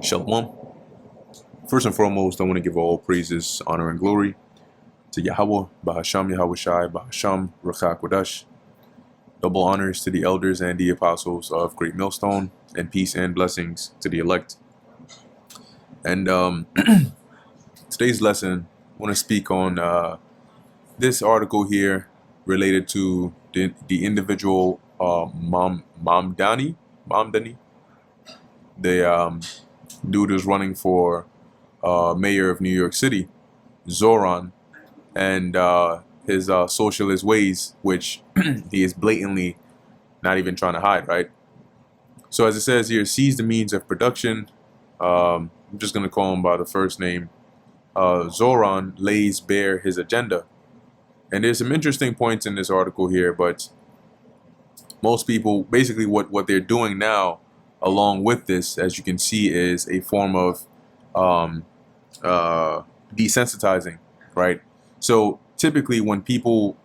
Shalom. First and foremost, I want to give all praises, honor, and glory to Yahweh, Bahasham Yahweh Shai, Bahasham Ruach HaKodesh. Double honors to the elders and the apostles of Great Millstone, and peace and blessings to the elect. And today's lesson, I want to speak on this article here related to the individual Mamdani, the dude who's running for mayor of New York City, Zoran, and his socialist ways, which he is blatantly not even trying to hide, right? So as it says here, seize the means of production. I'm just going to call him by the first name. Zoran lays bare his agenda. And there's some interesting points in this article here, but most people, basically what they're doing now, along with this, as you can see, is a form of desensitizing, right? So typically when people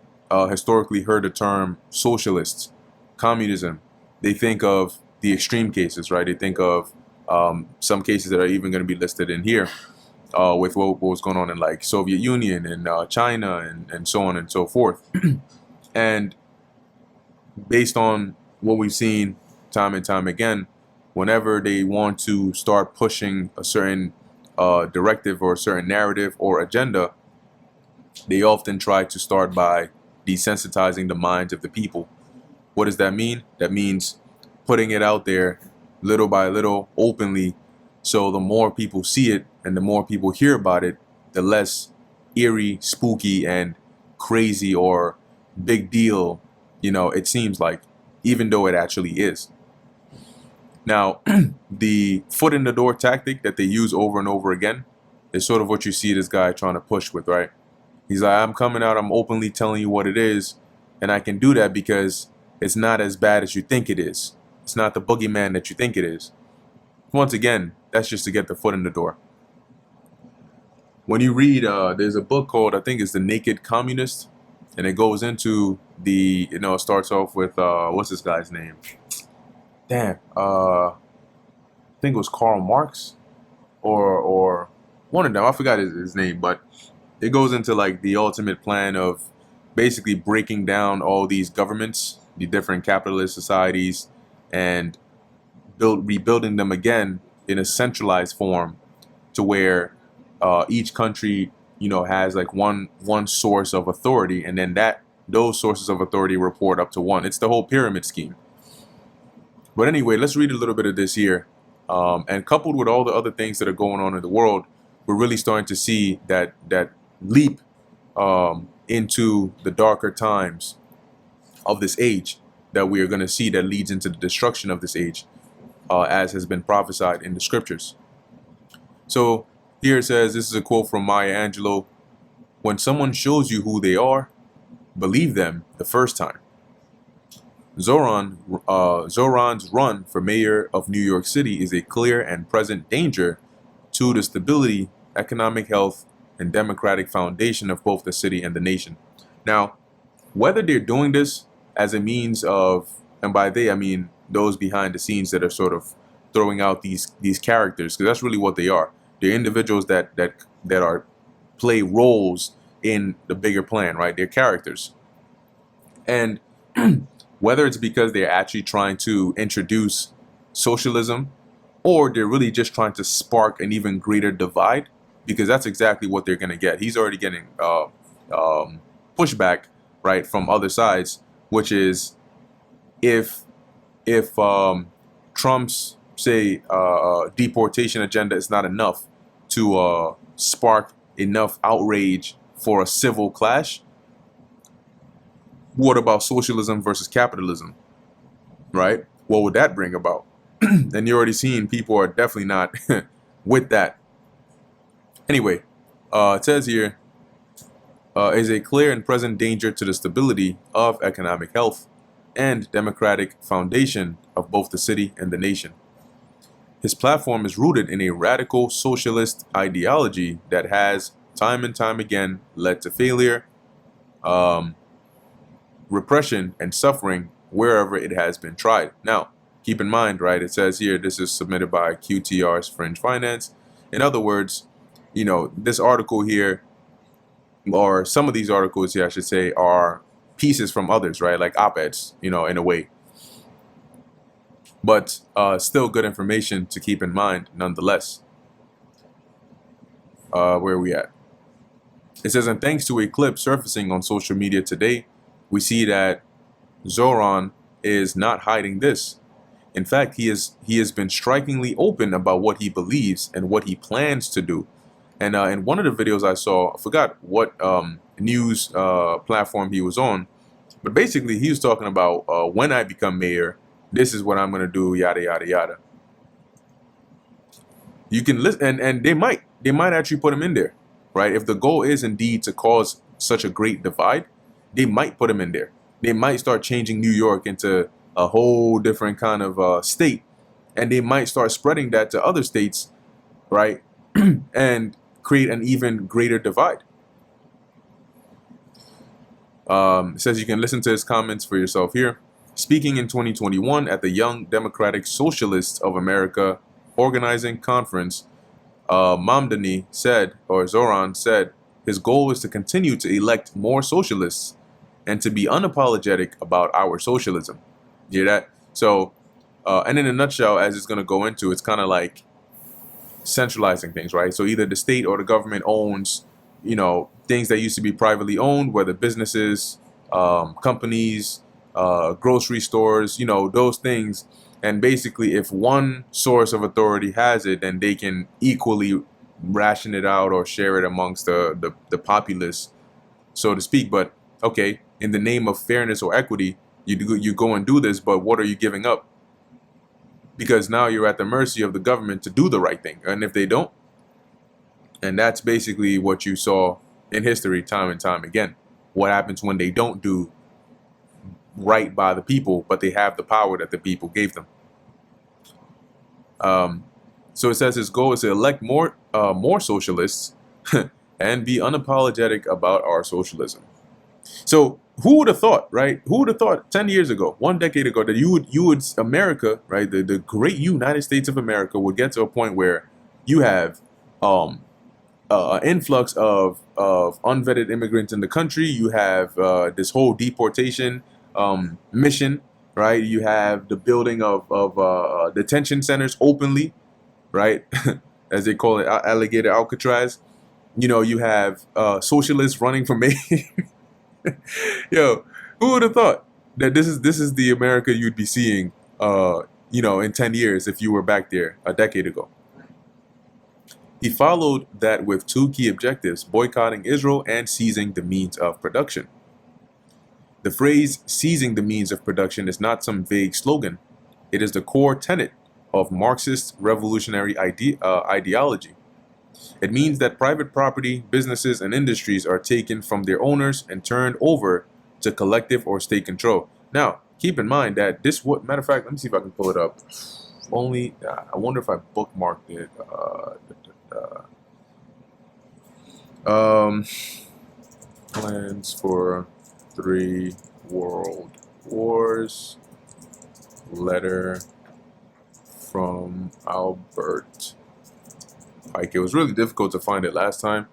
historically heard the term socialists, communism, they think of the extreme cases, right? They think of some cases that are even going to be listed in here with what was going on in like Soviet Union and China and so on and so forth. And based on what we've seen time and time again, whenever they want to start pushing a certain directive or a certain narrative or agenda, they often try to start by desensitizing the minds of the people. What does that mean? That means putting it out there little by little, openly, so the more people see it and the more people hear about it, the less eerie, spooky, and crazy or big deal, it seems like, even though it actually is. Now, the foot in the door tactic that they use over and over again is sort of what you see this guy trying to push with, right? He's like, I'm coming out, I'm openly telling you what it is, and I can do that because it's not as bad as you think it is. It's not the boogeyman that you think it is. Once again, that's just to get the foot in the door. When you read, there's a book called, I think it's The Naked Communist, and it goes into it starts off with, what's this guy's name? I think it was Karl Marx or one of them. I forgot his name, but it goes into like the ultimate plan of basically breaking down all these governments, the different capitalist societies, and rebuilding them again in a centralized form to where each country, has like one source of authority, and then those sources of authority report up to one. It's the whole pyramid scheme. But anyway, let's read a little bit of this here. And coupled with all the other things that are going on in the world, we're really starting to see that leap into the darker times of this age that we are going to see that leads into the destruction of this age, as has been prophesied in the scriptures. So here it says, this is a quote from Maya Angelou: "When someone shows you who they are, believe them the first time." Zoran's run for mayor of New York City is a clear and present danger to the stability, economic health, and democratic foundation of both the city and the nation. Now, whether they're doing this as a means of, and by they I mean those behind the scenes that are sort of throwing out these characters, because that's really what they are. They're individuals that are play roles in the bigger plan, right? They're characters. And whether it's because they're actually trying to introduce socialism, or they're really just trying to spark an even greater divide, because that's exactly what they're going to get. He's already getting pushback, right, from other sides, which is if Trump's, say, deportation agenda is not enough to spark enough outrage for a civil clash, what about socialism versus capitalism, right? What would that bring about? And you're already seeing people are definitely not with that. Anyway, it says here, is a clear and present danger to the stability of economic health and democratic foundation of both the city and the nation. His platform is rooted in a radical socialist ideology that has, time and time again, led to failure, repression, and suffering wherever it has been tried. Now, keep in mind, right, it says here this is submitted by QTR's Fringe Finance. In other words, this article here, or some of these articles here, I should say, are pieces from others, right? Like op-eds, in a way. But still good information to keep in mind nonetheless. Where are we at? It says, and thanks to a clip surfacing on social media today, we see that Zoran is not hiding this. In fact, he has been strikingly open about what he believes and what he plans to do. And in one of the videos I saw, I forgot what news platform he was on, but basically he was talking about when I become mayor, this is what I'm going to do, yada, yada, yada. You can listen, and they might actually put him in there, right? If the goal is indeed to cause such a great divide, they might put him in there. They might start changing New York into a whole different kind of state, and they might start spreading that to other states, right? And create an even greater divide. It says you can listen to his comments for yourself here. Speaking in 2021 at the Young Democratic Socialists of America Organizing Conference, Mamdani said, or Zoran said, his goal is to continue to elect more socialists and to be unapologetic about our socialism. You hear that? So, and in a nutshell, as it's going to go into, it's kind of like centralizing things, right? So either the state or the government owns, things that used to be privately owned, whether businesses, companies, grocery stores, those things. And basically, if one source of authority has it, then they can equally ration it out or share it amongst the populace, so to speak. But okay, in the name of fairness or equity, you go and do this, but what are you giving up? Because now you're at the mercy of the government to do the right thing. And if they don't, and that's basically what you saw in history time and time again. What happens when they don't do right by the people, but they have the power that the people gave them. So it says his goal is to elect more socialists and be unapologetic about our socialism. So who would have thought, right? Who would have thought 10 years ago, 1 decade ago, that you would America, right? The great United States of America would get to a point where you have an influx of unvetted immigrants in the country. You have this whole deportation mission, right? You have the building of detention centers openly, right? As they call it, alligator Alcatraz. You have socialists running for mayor. Yo, who would have thought that this is the America you'd be seeing, in 10 years if you were back there a decade ago? He followed that with 2 key objectives: boycotting Israel and seizing the means of production. The phrase seizing the means of production is not some vague slogan. It is the core tenet of Marxist revolutionary ideology. It means that private property, businesses, and industries are taken from their owners and turned over to collective or state control. Now, keep in mind that matter of fact, let me see if I can pull it up. Only, I wonder if I bookmarked it. Plans for 3 world wars. Letter from Albert Pike. It was really difficult to find it last time,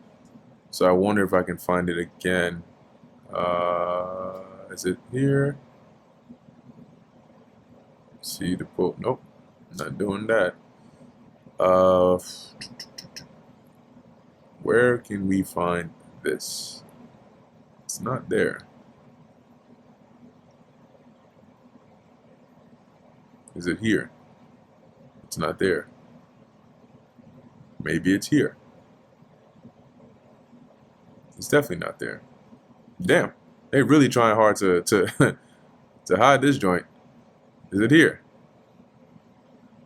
so I wonder if I can find it again. Is it here? See the quote? Nope, not doing that. Where can we find this? It's not there. Is it here? It's not there. Maybe it's here. It's definitely not there. Damn, they really trying hard to to hide this joint. Is it here?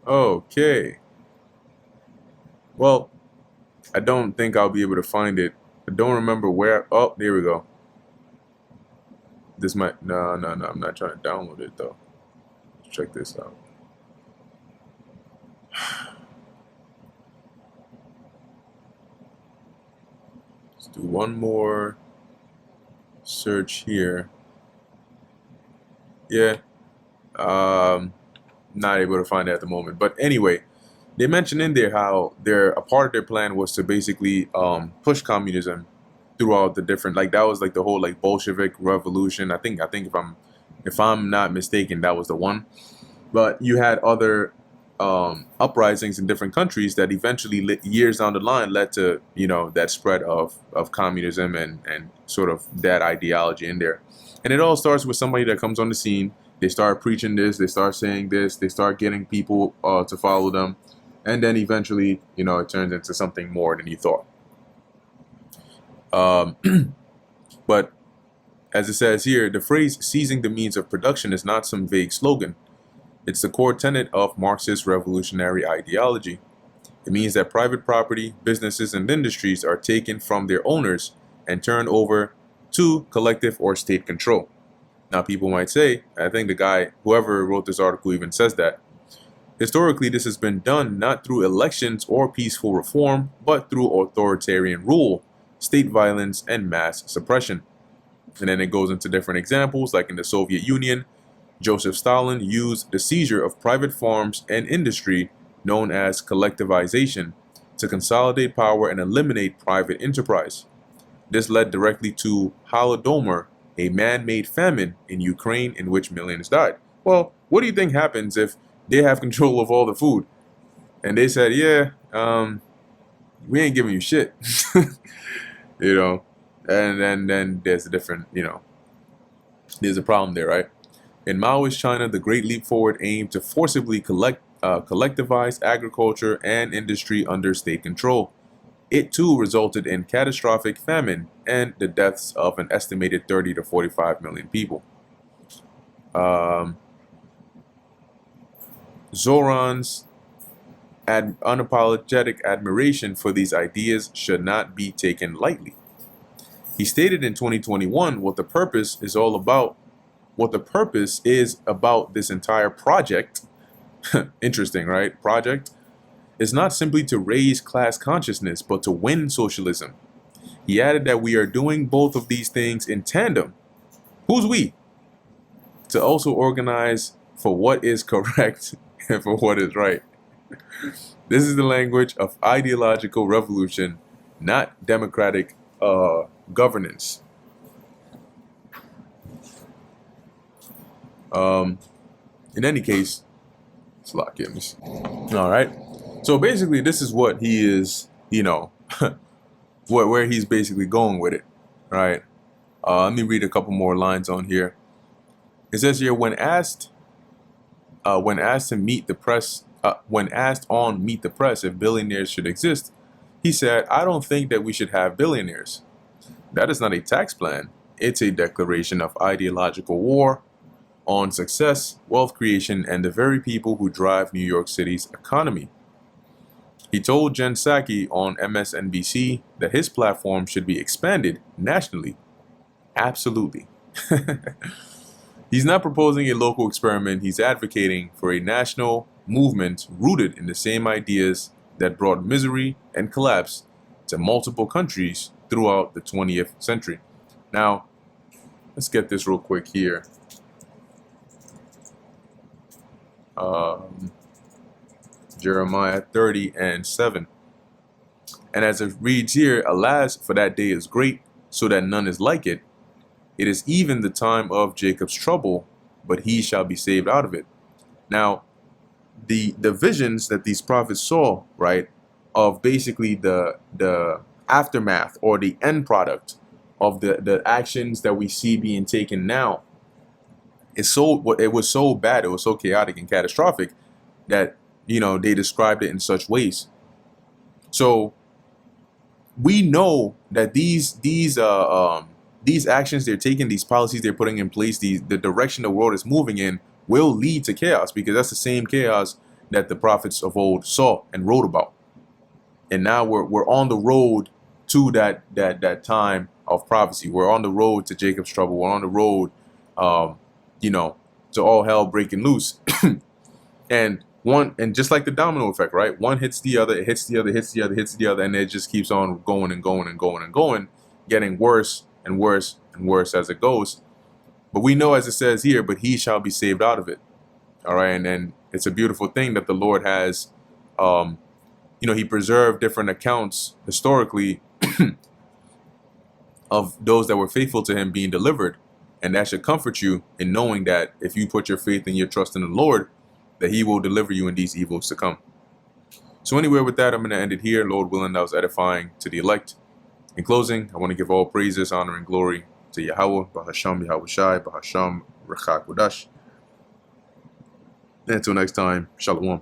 Okay. Well, I don't think I'll be able to find it. I don't remember where. Oh, there we go. This might. No. I'm not trying to download it though. Let's check this out. Let's do one more search here. Yeah. not able to find it at the moment. But anyway, they mentioned in there how a part of their plan was to basically push communism throughout the different, like that was like the whole like Bolshevik revolution. I think if I'm not mistaken, that was the one. But you had other uprisings in different countries that eventually years down the line led to that spread of communism and sort of that ideology in there. And it all starts with somebody that comes on the scene. They start preaching this, they start saying this, they start getting people to follow them, and then eventually it turns into something more than you thought. um, but as it says here, the phrase seizing the means of production is not some vague slogan. It's the core tenet of Marxist revolutionary ideology. It means that private property, businesses, and industries are taken from their owners and turned over to collective or state control. Now, people might say, I think the guy, whoever wrote this article, even says that. Historically, this has been done not through elections or peaceful reform, but through authoritarian rule, state violence, and mass suppression. And then it goes into different examples, like in the Soviet Union, Joseph Stalin used the seizure of private farms and industry, known as collectivization, to consolidate power and eliminate private enterprise. This led directly to Holodomor, a man-made famine in Ukraine in which millions died. Well, what do you think happens if they have control of all the food and they said, yeah, we ain't giving you shit, you know? And then there's a different, there's a problem there, right? In Maoist China, the Great Leap Forward aimed to forcibly collectivize agriculture and industry under state control. It too resulted in catastrophic famine and the deaths of an estimated 30 to 45 million people. Zoran's unapologetic admiration for these ideas should not be taken lightly. He stated in 2021 what the purpose is about this entire project. Interesting, right? Project is not simply to raise class consciousness, but to win socialism. He added that we are doing both of these things in tandem. Who's we? To also organize for what is correct and for what is right. This is the language of ideological revolution, not democratic governance. In any case, it's a lot, Kim's. All right. So basically, this is what he is, where he's basically going with it, right? Let me read a couple more lines on here. It says here, when asked to meet the press, when asked on Meet the Press if billionaires should exist, he said, "I don't think that we should have billionaires. That is not a tax plan. It's a declaration of ideological war on success, wealth creation, and the very people who drive New York City's economy." He told Jen Psaki on MSNBC that his platform should be expanded nationally. Absolutely. He's not proposing a local experiment. He's advocating for a national movement rooted in the same ideas that brought misery and collapse to multiple countries throughout the 20th century. Now, let's get this real quick here. Jeremiah 30:7. And as it reads here, alas, for that day is great, so that none is like it. It is even the time of Jacob's trouble, but he shall be saved out of it. Now, the visions that these prophets saw, right, of basically the aftermath or the end product of the actions that we see being taken now, it was so bad, it was so chaotic and catastrophic that they described it in such ways. So we know that these actions they're taking, these policies they're putting in place, the direction the world is moving in will lead to chaos, because that's the same chaos that the prophets of old saw and wrote about. And now we're on the road to that time of prophecy. We're on the road to Jacob's trouble. We're on the road, to all hell breaking loose. And just like the domino effect, right? One hits the other, it hits the other, hits the other, hits the other, and it just keeps on going and going and going and going, getting worse and worse and worse as it goes. But we know, as it says here, but he shall be saved out of it. All right, and then it's a beautiful thing that the Lord has, he preserved different accounts historically of those that were faithful to him being delivered. And that should comfort you in knowing that if you put your faith and your trust in the Lord, that he will deliver you in these evils to come. So anyway, with that, I'm going to end it here. Lord willing, that was edifying to the elect. In closing, I want to give all praises, honor, and glory to Yahweh, Bahasham Yahweh Shai, Bahasham Rechak Wadash. And until next time, Shalom.